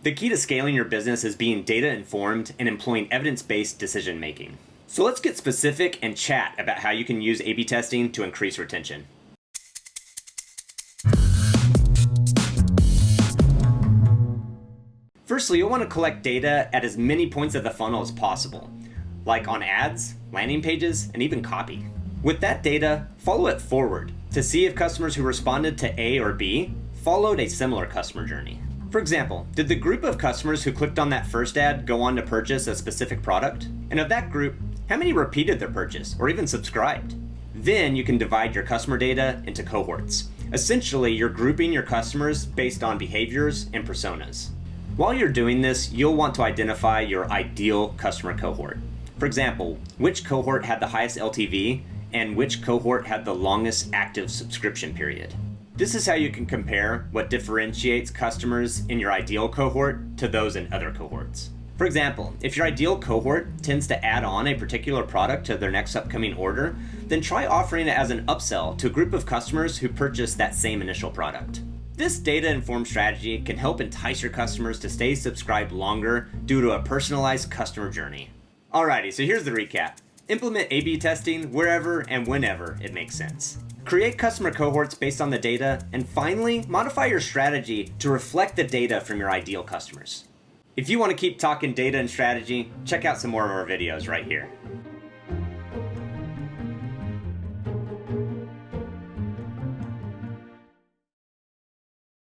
The key to scaling your business is being data-informed and employing evidence-based decision-making. So let's get specific and chat about how you can use A/B testing to increase retention. Firstly, you'll want to collect data at as many points of the funnel as possible, like on ads, landing pages, and even copy. With that data, follow it forward to see if customers who responded to A or B followed a similar customer journey. For example, did the group of customers who clicked on that first ad go on to purchase a specific product? And of that group, how many repeated their purchase or even subscribed? Then you can divide your customer data into cohorts. Essentially, you're grouping your customers based on behaviors and personas. While you're doing this, you'll want to identify your ideal customer cohort. For example, which cohort had the highest LTV and which cohort had the longest active subscription period. This is how you can compare what differentiates customers in your ideal cohort to those in other cohorts. For example, if your ideal cohort tends to add on a particular product to their next upcoming order, then try offering it as an upsell to a group of customers who purchased that same initial product. This data-informed strategy can help entice your customers to stay subscribed longer due to a personalized customer journey. Alrighty, so here's the recap. Implement A/B testing wherever and whenever it makes sense. Create customer cohorts based on the data, and finally, modify your strategy to reflect the data from your ideal customers. If you want to keep talking data and strategy, check out some more of our videos right here.